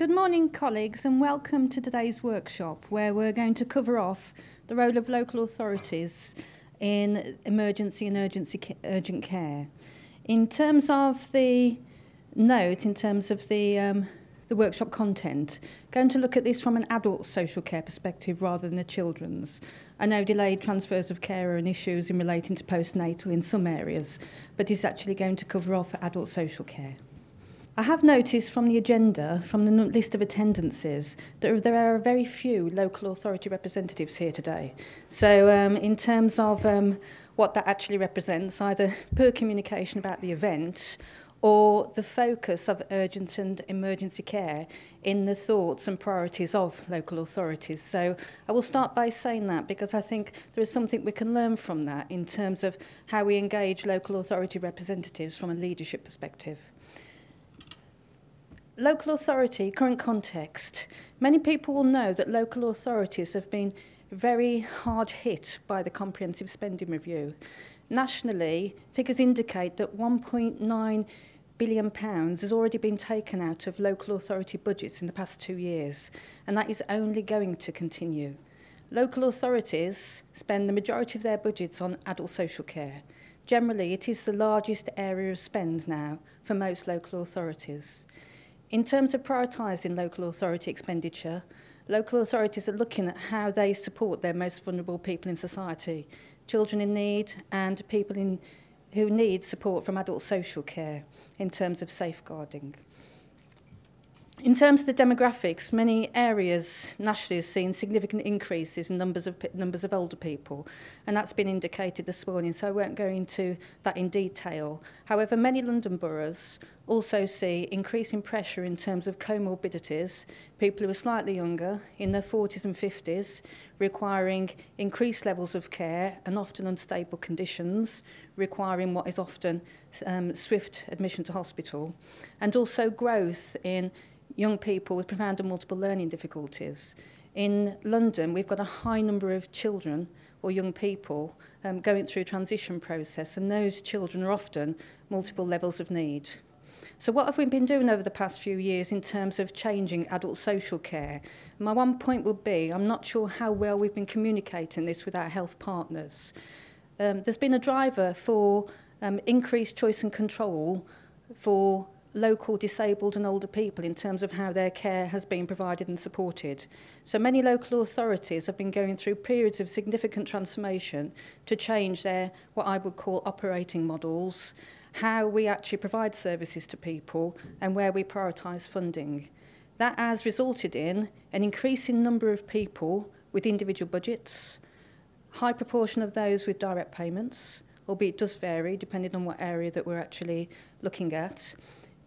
Good morning, colleagues, and welcome to today's workshop, where we're going to cover off the role of local authorities in emergency and urgent care. In terms of the note, in terms of the workshop content, going to look at this from an adult social care perspective rather than a children's. I know delayed transfers of care are an issue in relating to postnatal in some areas, but it's actually going to cover off adult social care. I have noticed from the agenda, from the list of attendances, that there are very few local authority representatives here today. So in terms of what that actually represents, either poor communication about the event or the focus of urgent and emergency care in the thoughts and priorities of local authorities. So I will start by saying that because I think there is something we can learn from that in terms of how we engage local authority representatives from a leadership perspective. Local authority, current context. Many people will know that local authorities have been very hard hit by the Comprehensive Spending Review. Nationally, figures indicate that £1.9 billion has already been taken out of local authority budgets in the past 2 years, and that is only going to continue. Local authorities spend the majority of their budgets on adult social care. Generally, it is the largest area of spend now for most local authorities. In terms of prioritising local authority expenditure, local authorities are looking at how they support their most vulnerable people in society, children in need and people who need support from adult social care in terms of safeguarding. In terms of the demographics, many areas nationally have seen significant increases in numbers of older people, and that's been indicated this morning, so I won't go into that in detail. However, many London boroughs also see increasing pressure in terms of comorbidities, people who are slightly younger, in their 40s and 50s, requiring increased levels of care and often unstable conditions, requiring what is often swift admission to hospital, and also growth in young people with profound and multiple learning difficulties. In London, we've got a high number of children or young people going through a transition process, and those children are often multiple levels of need. So what have we been doing over the past few years in terms of changing adult social care? My one point would be, I'm not sure how well we've been communicating this with our health partners. There's been a driver for increased choice and control for local disabled and older people in terms of how their care has been provided and supported. So many local authorities have been going through periods of significant transformation to change their, what I would call, operating models, how we actually provide services to people and where we prioritise funding. That has resulted in an increasing number of people with individual budgets, high proportion of those with direct payments, albeit it does vary depending on what area that we're actually looking at.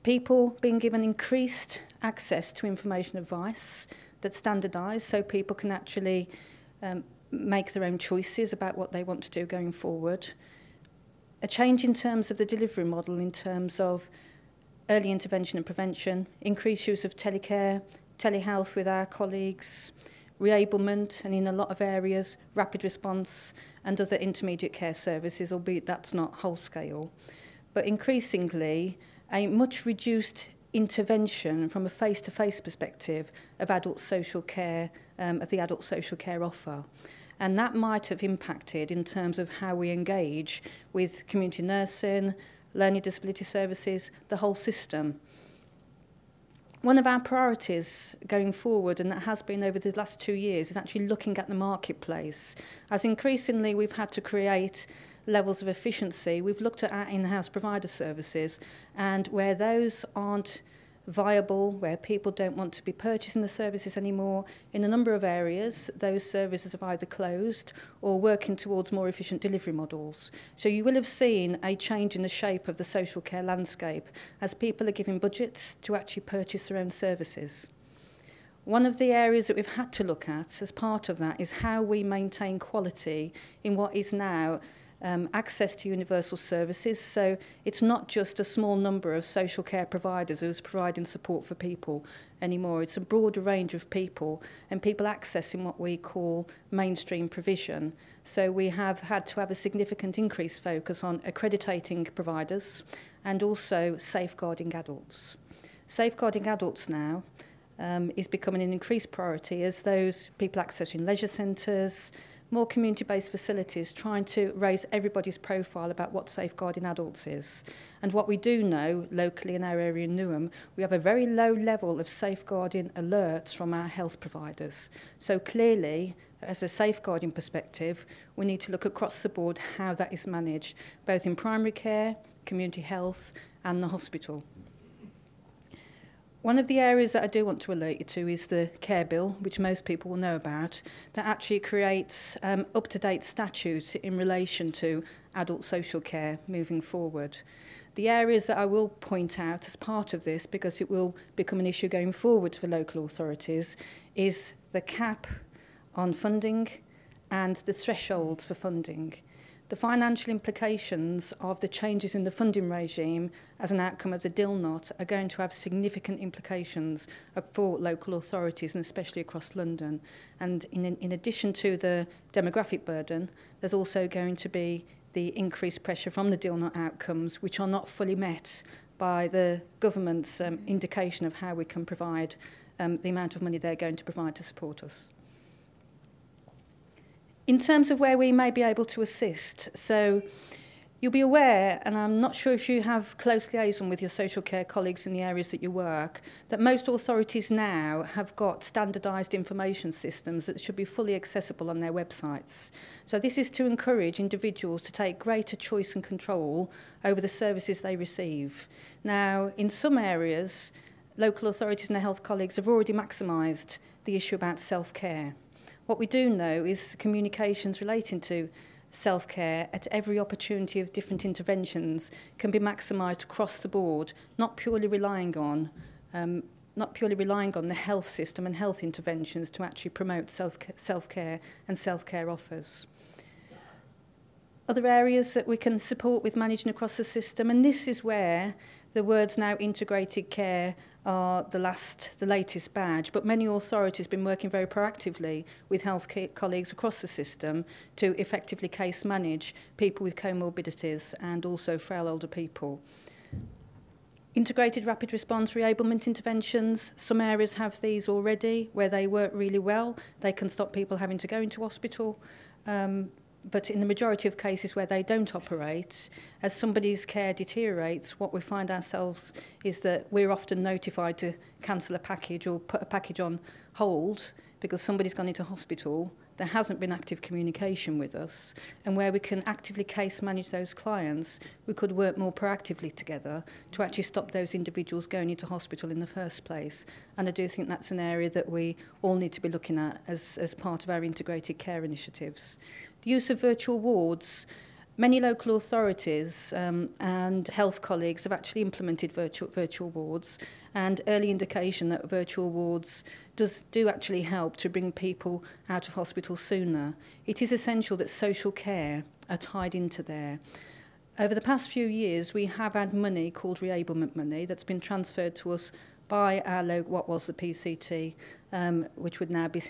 People being given increased access to information advice that's standardised so people can actually make their own choices about what they want to do going forward. A change in terms of the delivery model in terms of early intervention and prevention, increased use of telecare, telehealth with our colleagues, reablement, and in a lot of areas, rapid response and other intermediate care services, albeit that's not whole scale. But increasingly, a much reduced intervention from a face-to-face perspective of adult social care, of the adult social care offer. And that might have impacted in terms of how we engage with community nursing, learning disability services, the whole system. One of our priorities going forward, and that has been over the last 2 years, is actually looking at the marketplace. As increasingly we've had to create levels of efficiency, we've looked at our in-house provider services, and where those aren't viable, where people don't want to be purchasing the services anymore, in a number of areas, those services have either closed or working towards more efficient delivery models. So you will have seen a change in the shape of the social care landscape as people are given budgets to actually purchase their own services. One of the areas that we've had to look at as part of that is how we maintain quality in what is now access to universal services. So it's not just a small number of social care providers who's providing support for people anymore. It's a broader range of people and people accessing what we call mainstream provision. So we have had to have a significant increased focus on accrediting providers and also safeguarding adults. Safeguarding adults now is becoming an increased priority as those people accessing leisure centres, more community-based facilities, trying to raise everybody's profile about what safeguarding adults is. And what we do know locally in our area in Newham, we have a very low level of safeguarding alerts from our health providers. So clearly, as a safeguarding perspective, we need to look across the board how that is managed, both in primary care, community health and the hospital. One of the areas that I do want to alert you to is the Care Bill, which most people will know about, that actually creates up-to-date statutes in relation to adult social care moving forward. The areas that I will point out as part of this, because it will become an issue going forward for local authorities, is the cap on funding and the thresholds for funding. The financial implications of the changes in the funding regime as an outcome of the deal knot are going to have significant implications for local authorities and especially across London. And in addition to the demographic burden, there's also going to be the increased pressure from the deal knot outcomes, which are not fully met by the government's indication of how we can provide the amount of money they're going to provide to support us. In terms of where we may be able to assist, so you'll be aware, and I'm not sure if you have close liaison with your social care colleagues in the areas that you work, that most authorities now have got standardised information systems that should be fully accessible on their websites. So this is to encourage individuals to take greater choice and control over the services they receive. Now, in some areas, local authorities and their health colleagues have already maximised the issue about self-care. What we do know is communications relating to self-care at every opportunity of different interventions can be maximised across the board, not purely relying on the health system and health interventions to actually promote self-care and self-care offers. Other areas that we can support with managing across the system, and this is where the words now integrated care are the latest badge, but many authorities have been working very proactively with health colleagues across the system to effectively case manage people with comorbidities and also frail older people. Integrated rapid response reablement interventions, some areas have these already where they work really well. They can stop people having to go into hospital. But in the majority of cases where they don't operate, as somebody's care deteriorates, what we find ourselves is that we're often notified to cancel a package or put a package on hold because somebody's gone into hospital. There hasn't been active communication with us, and where we can actively case manage those clients, we could work more proactively together to actually stop those individuals going into hospital in the first place. And I do think that's an area that we all need to be looking at as part of our integrated care initiatives. The use of virtual wards. Many local authorities and health colleagues have actually implemented virtual wards, and early indication that virtual wards do actually help to bring people out of hospital sooner. It is essential that social care are tied into there. Over the past few years, we have had money called reablement money that's been transferred to us by what was the PCT, which would now be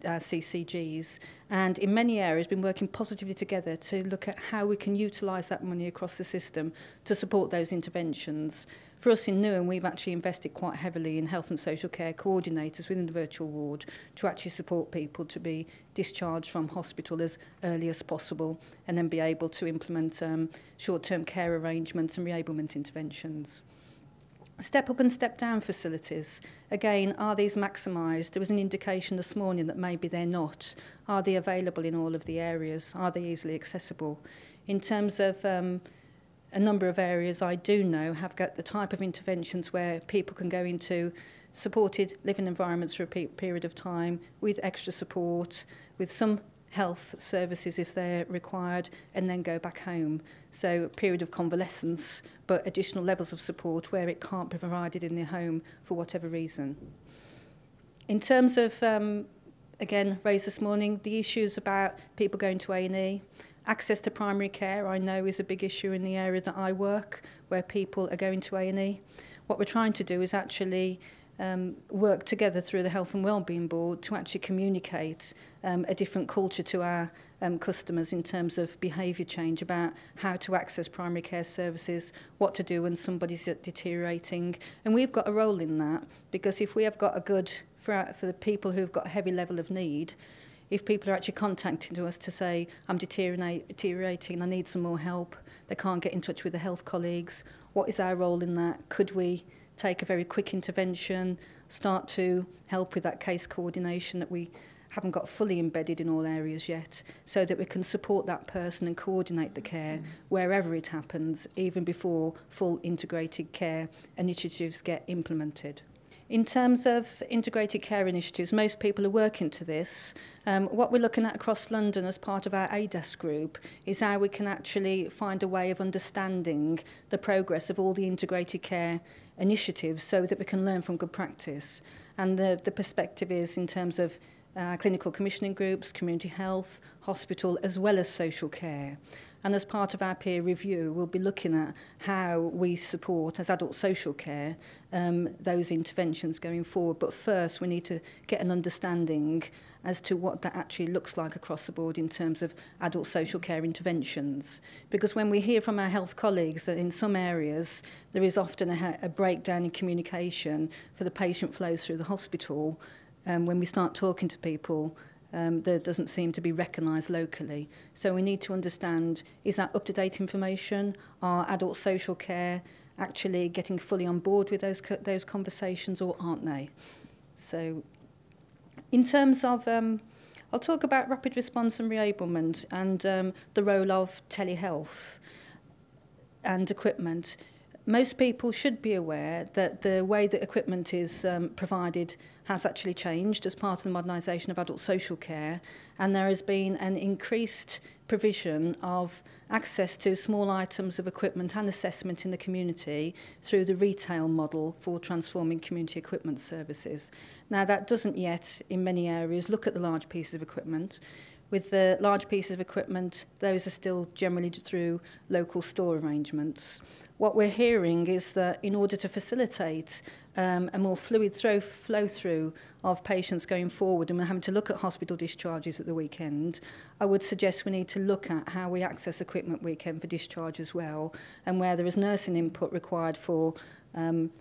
CCGs, and in many areas been working positively together to look at how we can utilise that money across the system to support those interventions. For us in Newham, we've actually invested quite heavily in health and social care coordinators within the virtual ward to actually support people to be discharged from hospital as early as possible and then be able to implement short-term care arrangements and reablement interventions. Step up and step down facilities. Again, are these maximised? There was an indication this morning that maybe they're not. Are they available in all of the areas? Are they easily accessible? In terms of a number of areas I do know have got the type of interventions where people can go into supported living environments for a period of time with extra support, with some health services if they're required, and then go back home. So a period of convalescence, but additional levels of support where it can't be provided in the home for whatever reason. In terms of, again, raised this morning, the issues about people going to A&E, access to primary care I know is a big issue in the area that I work, where people are going to A&E. What we're trying to do is actually work together through the Health and Wellbeing Board to actually communicate a different culture to our customers in terms of behaviour change, about how to access primary care services, what to do when somebody's deteriorating. And we've got a role in that, because if we have got a good, for the people who've got a heavy level of need, if people are actually contacting to us to say, I'm deteriorating, I need some more help, they can't get in touch with the health colleagues, what is our role in that? Could we take a very quick intervention, start to help with that case coordination that we haven't got fully embedded in all areas yet, so that we can support that person and coordinate the care wherever it happens, even before full integrated care initiatives get implemented. In terms of integrated care initiatives, most people are working to this. What we're looking at across London as part of our ADAS group is how we can actually find a way of understanding the progress of all the integrated care initiatives so that we can learn from good practice. And the perspective is in terms of clinical commissioning groups, community health, hospital, as well as social care. And as part of our peer review, we'll be looking at how we support, as adult social care, those interventions going forward. But first, we need to get an understanding as to what that actually looks like across the board in terms of adult social care interventions. Because when we hear from our health colleagues that in some areas there is often a breakdown in communication for the patient flows through the hospital, when we start talking to people, there doesn't seem to be recognised locally. So we need to understand, is that up-to-date information? Are adult social care actually getting fully on board with those conversations, or aren't they? So in terms of, I'll talk about rapid response and reablement and the role of telehealth and equipment. Most people should be aware that the way that equipment is provided has actually changed as part of the modernisation of adult social care, and there has been an increased provision of access to small items of equipment and assessment in the community through the retail model for transforming community equipment services. Now, that doesn't yet, in many areas, look at the large pieces of equipment. With the large pieces of equipment, those are still generally through local store arrangements. What we're hearing is that in order to facilitate a more fluid flow-through of patients going forward, and we're having to look at hospital discharges at the weekend, I would suggest we need to look at how we access equipment weekend for discharge as well, and where there is nursing input required for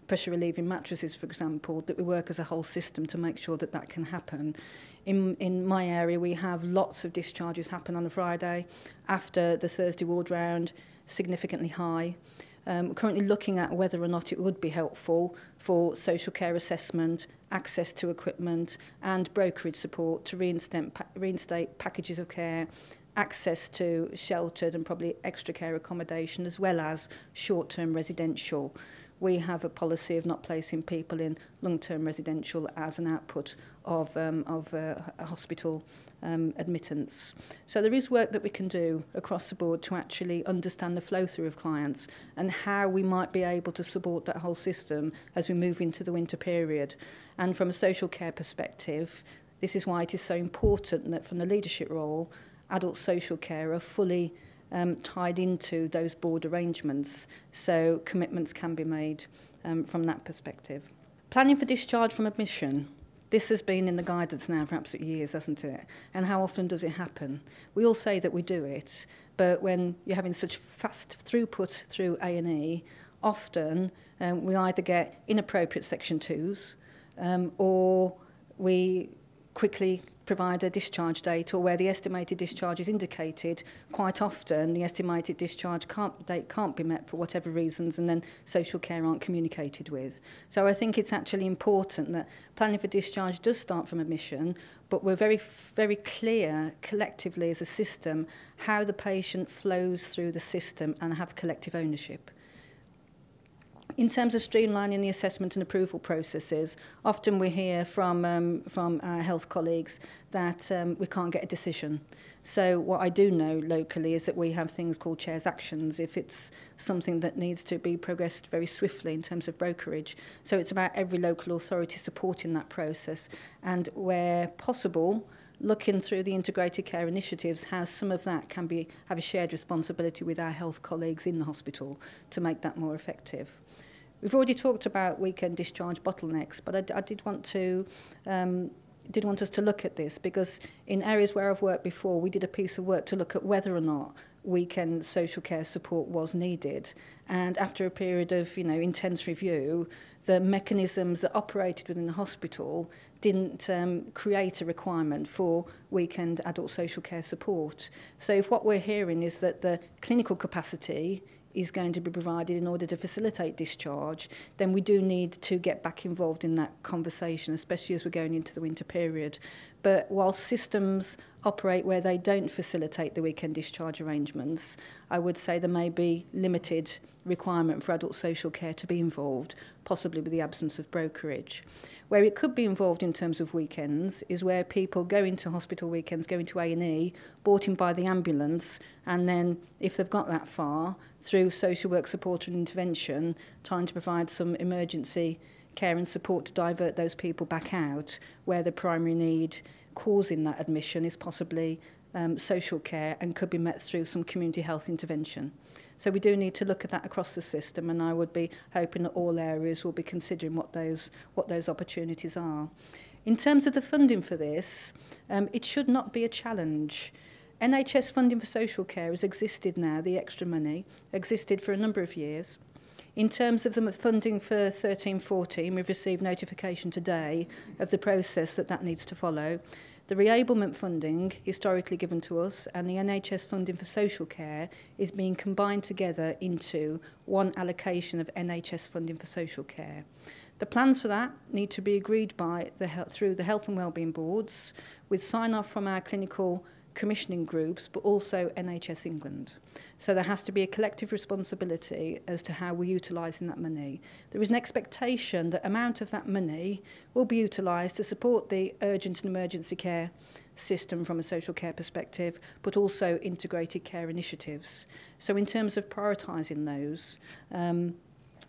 pressure-relieving mattresses, for example, that we work as a whole system to make sure that that can happen. In my area, we have lots of discharges happen on a Friday after the Thursday ward round, significantly high. We're currently looking at whether or not it would be helpful for social care assessment, access to equipment and brokerage support to reinstate packages of care, access to sheltered and probably extra care accommodation, as well as short-term residential. We have a policy of not placing people in long-term residential as an output of a hospital admittance. So there is work that we can do across the board to actually understand the flow-through of clients and how we might be able to support that whole system as we move into the winter period. And from a social care perspective, this is why it is so important that from the leadership role, adult social care are fully tied into those board arrangements, so commitments can be made from that perspective. Planning for discharge from admission. This has been in the guidance now for absolute years, hasn't it? And how often does it happen? We all say that we do it, but when you're having such fast throughput through A&E, often we either get inappropriate Section 2s or we quickly provide a discharge date, or where the estimated discharge is indicated, quite often the estimated discharge date can't be met for whatever reasons, and then social care aren't communicated with. So I think it's actually important that planning for discharge does start from admission, but we're very, very clear collectively as a system how the patient flows through the system and have collective ownership. In terms of streamlining the assessment and approval processes, often we hear from our health colleagues that we can't get a decision. So what I do know locally is that we have things called chairs actions if it's something that needs to be progressed very swiftly in terms of brokerage. So it's about every local authority supporting that process, and where possible, looking through the integrated care initiatives, how some of that can have a shared responsibility with our health colleagues in the hospital to make that more effective. We've already talked about weekend discharge bottlenecks, but I did want us to look at this, because in areas where I've worked before, we did a piece of work to look at whether or not weekend social care support was needed. And after a period of intense review, the mechanisms that operated within the hospital didn't create a requirement for weekend adult social care support. So if what we're hearing is that the clinical capacity is going to be provided in order to facilitate discharge, then we do need to get back involved in that conversation, especially as we're going into the winter period. But while systems operate where they don't facilitate the weekend discharge arrangements, I would say there may be limited requirement for adult social care to be involved, possibly with the absence of brokerage. Where it could be involved in terms of weekends is where people go into hospital weekends, go into A&E, brought in by the ambulance, and then, if they've got that far, through social work support and intervention, trying to provide some emergency care and support to divert those people back out, where the primary need causing that admission is possibly social care and could be met through some community health intervention. So we do need to look at that across the system, and I would be hoping that all areas will be considering what those opportunities are. In terms of the funding for this, it should not be a challenge. NHS funding for social care has existed now, the extra money, existed for a number of years. In terms of the funding for 13-14, we've received notification today of the process that needs to follow. The reablement funding, historically given to us, and the NHS funding for social care is being combined together into one allocation of NHS funding for social care. The plans for that need to be agreed by through the Health and Wellbeing Boards, with sign-off from our clinical commissioning groups, but also NHS England. So there has to be a collective responsibility as to how we're utilising that money. There is an expectation that amount of that money will be utilised to support the urgent and emergency care system from a social care perspective, but also integrated care initiatives. So in terms of prioritising those,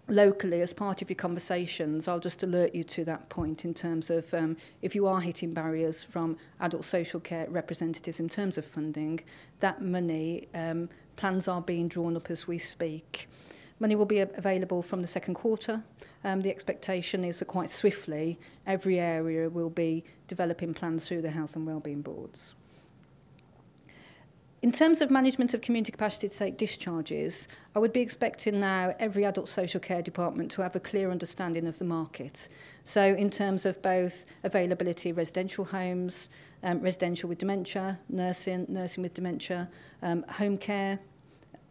locally, as part of your conversations, I'll just alert you to that point in terms of if you are hitting barriers from adult social care representatives in terms of funding, that money, plans are being drawn up as we speak. Money will be available from the second quarter. The expectation is that quite swiftly every area will be developing plans through the Health and Wellbeing Boards. In terms of management of community capacity to take discharges, I would be expecting now every adult social care department to have a clear understanding of the market. So in terms of both availability of residential homes, residential with dementia, nursing with dementia, home care,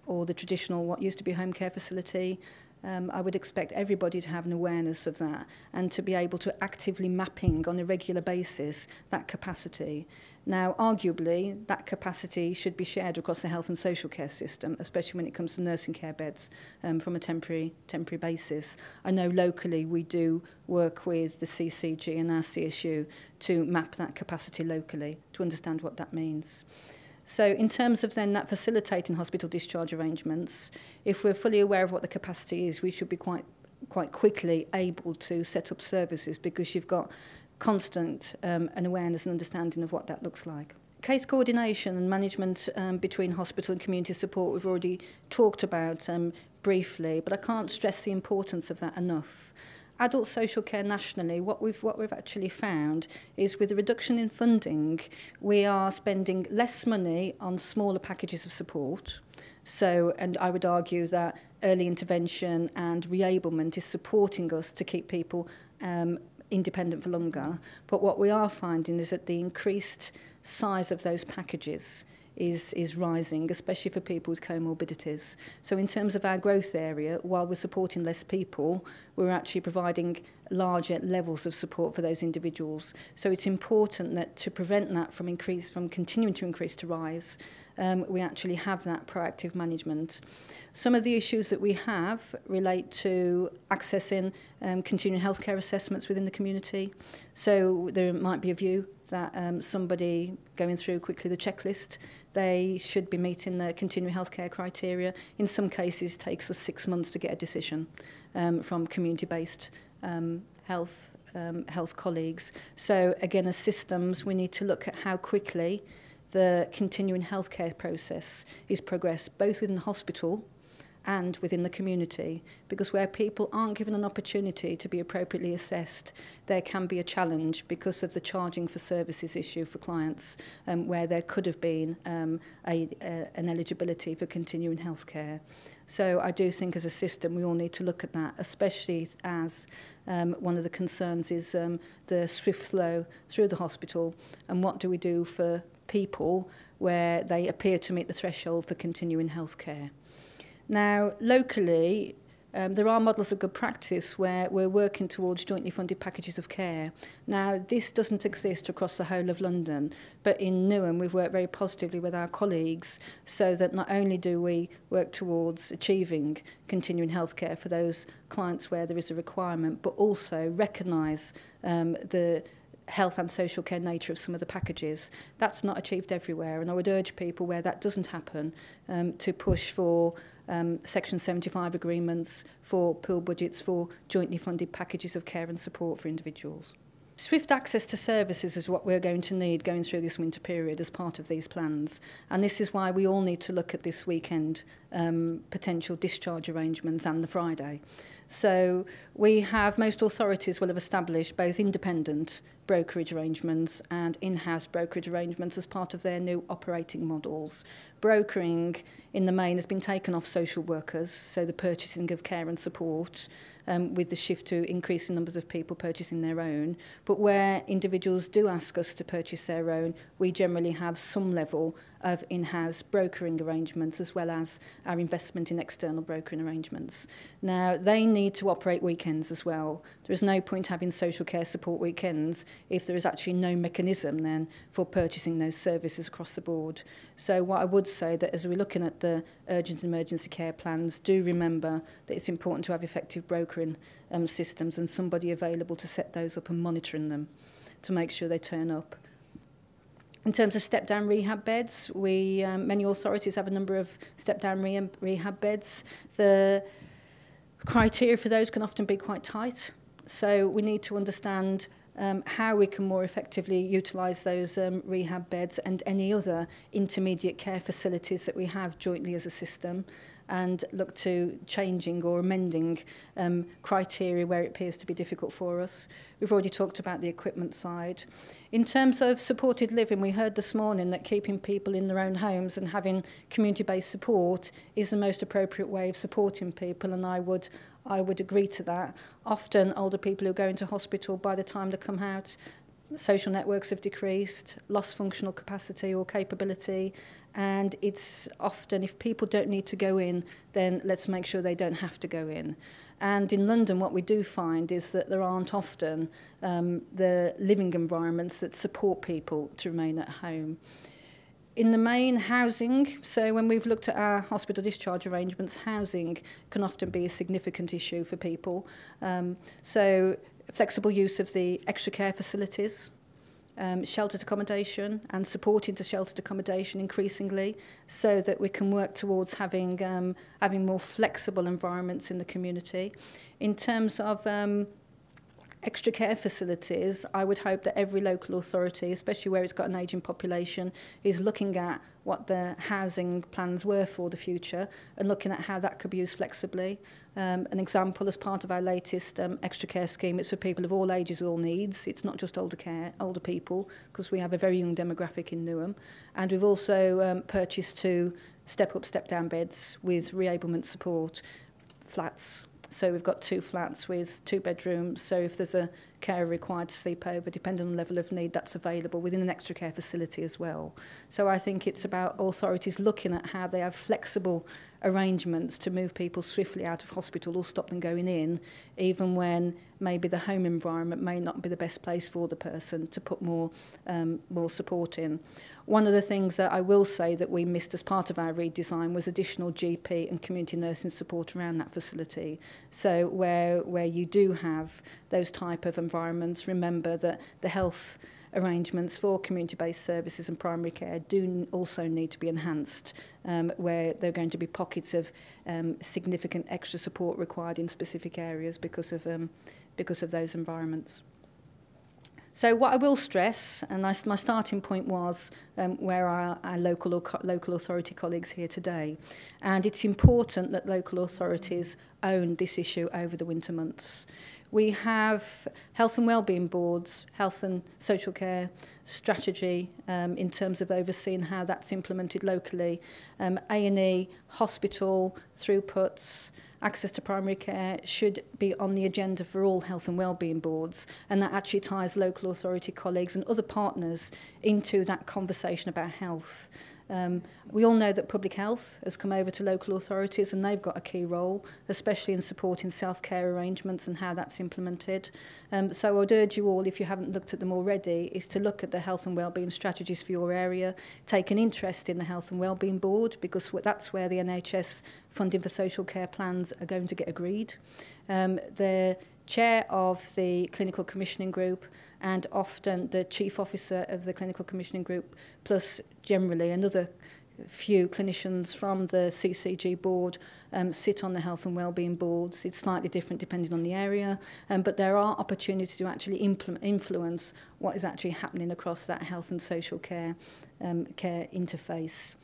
or the traditional what used to be home care facility, I would expect everybody to have an awareness of that and to be able to actively mapping on a regular basis that capacity. Now, arguably, that capacity should be shared across the health and social care system, especially when it comes to nursing care beds from a temporary basis. I know locally we do work with the CCG and our CSU to map that capacity locally to understand what that means. So in terms of then that facilitating hospital discharge arrangements, if we're fully aware of what the capacity is, we should be quite quickly able to set up services, because you've got constant an awareness and understanding of what that looks like. Case coordination and management between hospital and community support we've already talked about briefly, but I can't stress the importance of that enough. Adult social care nationally, what we've actually found is with the reduction in funding, we are spending less money on smaller packages of support. So, and I would argue that early intervention and reablement is supporting us to keep people independent for longer. But what we are finding is that the increased size of those packages is rising, especially for people with comorbidities. So in terms of our growth area, while we're supporting less people, we're actually providing larger levels of support for those individuals. So it's important that to prevent that from continuing to increase to rise, we actually have that proactive management. Some of the issues that we have relate to accessing continuing healthcare assessments within the community. So there might be a view that somebody going through quickly the checklist, they should be meeting the continuing healthcare criteria. In some cases, it takes us 6 months to get a decision from community-based health colleagues. So again, as systems, we need to look at how quickly the continuing healthcare process is progressed, both within the hospital and within the community, because where people aren't given an opportunity to be appropriately assessed, there can be a challenge because of the charging for services issue for clients, where there could have been an eligibility for continuing healthcare. So I do think as a system we all need to look at that, especially as one of the concerns is the swift flow through the hospital, and what do we do for people where they appear to meet the threshold for continuing healthcare. Now, locally, there are models of good practice where we're working towards jointly funded packages of care. Now, this doesn't exist across the whole of London, but in Newham we've worked very positively with our colleagues so that not only do we work towards achieving continuing healthcare for those clients where there is a requirement, but also recognise the health and social care nature of some of the packages. That's not achieved everywhere, and I would urge people where that doesn't happen to push for Section 75 agreements, for pool budgets, for jointly funded packages of care and support for individuals. Swift access to services is what we're going to need going through this winter period as part of these plans, and this is why we all need to look at this weekend potential discharge arrangements and the Friday. So most authorities will have established both independent brokerage arrangements and in-house brokerage arrangements as part of their new operating models. Brokering in the main has been taken off social workers, so the purchasing of care and support, with the shift to increasing numbers of people purchasing their own. But where individuals do ask us to purchase their own, we generally have some level of in-house brokering arrangements as well as our investment in external brokering arrangements. Now, they need to operate weekends as well. There is no point having social care support weekends if there is actually no mechanism then for purchasing those services across the board. So what I would say that as we're looking at the urgent and emergency care plans, do remember that it's important to have effective brokering systems and somebody available to set those up and monitoring them to make sure they turn up. In terms of step-down rehab beds, many authorities have a number of step-down rehab beds. The criteria for those can often be quite tight, so we need to understand how we can more effectively utilise those rehab beds and any other intermediate care facilities that we have jointly as a system, and look to changing or amending criteria where it appears to be difficult for us. We've already talked about the equipment side. In terms of supported living, we heard this morning that keeping people in their own homes and having community-based support is the most appropriate way of supporting people, and I would agree to that. Often older people who go into hospital, by the time they come out, social networks have decreased, lost functional capacity or capability, and it's often, if people don't need to go in, then let's make sure they don't have to go in. And in London, what we do find is that there aren't often the living environments that support people to remain at home. In the main, housing, so when we've looked at our hospital discharge arrangements, housing can often be a significant issue for people. So flexible use of the extra care facilities, sheltered accommodation and support into sheltered accommodation increasingly, so that we can work towards having more flexible environments in the community. In terms of extra care facilities, I would hope that every local authority, especially where it's got an ageing population, is looking at what the housing plans were for the future and looking at how that could be used flexibly. An example, as part of our latest extra care scheme, it's for people of all ages with all needs. It's not just older people, because we have a very young demographic in Newham. And we've also purchased 2 step-up, step-down beds with reablement support flats. So we've got 2 flats with 2 bedrooms, so if there's a carer required to sleep over, depending on the level of need, that's available within an extra care facility as well. So I think it's about authorities looking at how they have flexible arrangements to move people swiftly out of hospital or stop them going in, even when maybe the home environment may not be the best place for the person, to put more support in. One of the things that I will say that we missed as part of our redesign was additional GP and community nursing support around that facility. So where you do have those type of environments, remember that the health arrangements for community-based services and primary care do also need to be enhanced, where there are going to be pockets of significant extra support required in specific areas because of those environments. So what I will stress, and my starting point was where are our local authority colleagues here today, and it's important that local authorities own this issue over the winter months. We have health and wellbeing boards, health and social care strategy in terms of overseeing how that's implemented locally, A&E, hospital, throughputs, access to primary care should be on the agenda for all health and wellbeing boards, and that actually ties local authority colleagues and other partners into that conversation about health. We all know that public health has come over to local authorities and they've got a key role, especially in supporting self-care arrangements and how that's implemented. So I would urge you all, if you haven't looked at them already, is to look at the health and wellbeing strategies for your area, take an interest in the Health and Wellbeing Board, because that's where the NHS funding for social care plans are going to get agreed. The chair of the clinical commissioning group and often the chief officer of the clinical commissioning group, plus generally another few clinicians from the CCG board sit on the health and wellbeing boards. It's slightly different depending on the area, but there are opportunities to actually influence what is actually happening across that health and social care interface.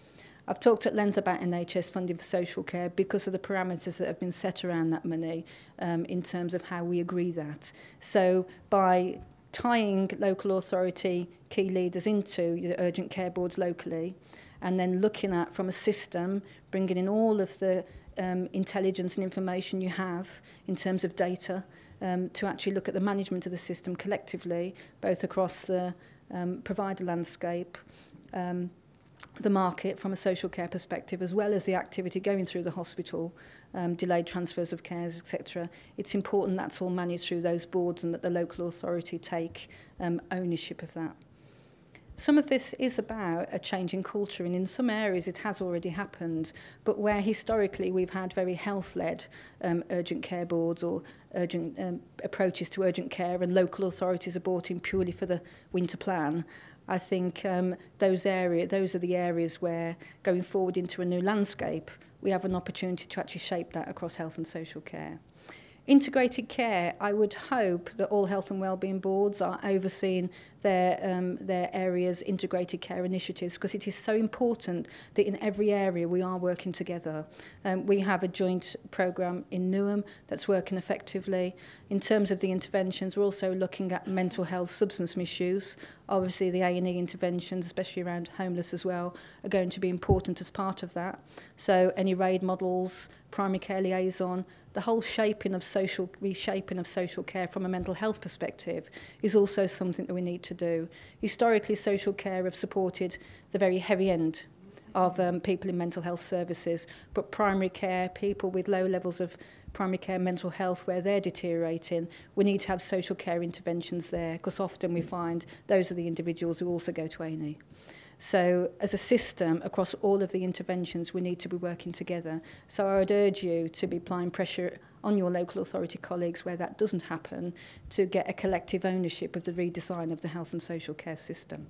I've talked at length about NHS funding for social care because of the parameters that have been set around that money in terms of how we agree that. So by tying local authority key leaders into the urgent care boards locally, and then looking at from a system, bringing in all of the intelligence and information you have in terms of data to actually look at the management of the system collectively, both across the provider landscape, the market from a social care perspective, as well as the activity going through the hospital, delayed transfers of cares, etc. It's important that's all managed through those boards and that the local authority take ownership of that. Some of this is about a change in culture, and in some areas it has already happened, but where historically we've had very health-led urgent care boards or urgent approaches to urgent care, and local authorities are brought in purely for the winter plan, I think those are the areas where, going forward into a new landscape, we have an opportunity to actually shape that across health and social care. Integrated care, I would hope that all health and wellbeing boards are overseeing their areas' integrated care initiatives, because it is so important that in every area we are working together. We have a joint programme in Newham that's working effectively. In terms of the interventions, we're also looking at mental health, substance misuse. Obviously the A&E interventions, especially around homeless as well, are going to be important as part of that. So any RAID models, primary care liaison, the whole reshaping of social care from a mental health perspective is also something that we need to do. Historically, social care have supported the very heavy end of people in mental health services, but primary care, people with low levels of primary care mental health where they're deteriorating, we need to have social care interventions there, because often we find those are the individuals who also go to A&E. So as a system, across all of the interventions, we need to be working together. So I would urge you to be applying pressure on your local authority colleagues where that doesn't happen, to get a collective ownership of the redesign of the health and social care system.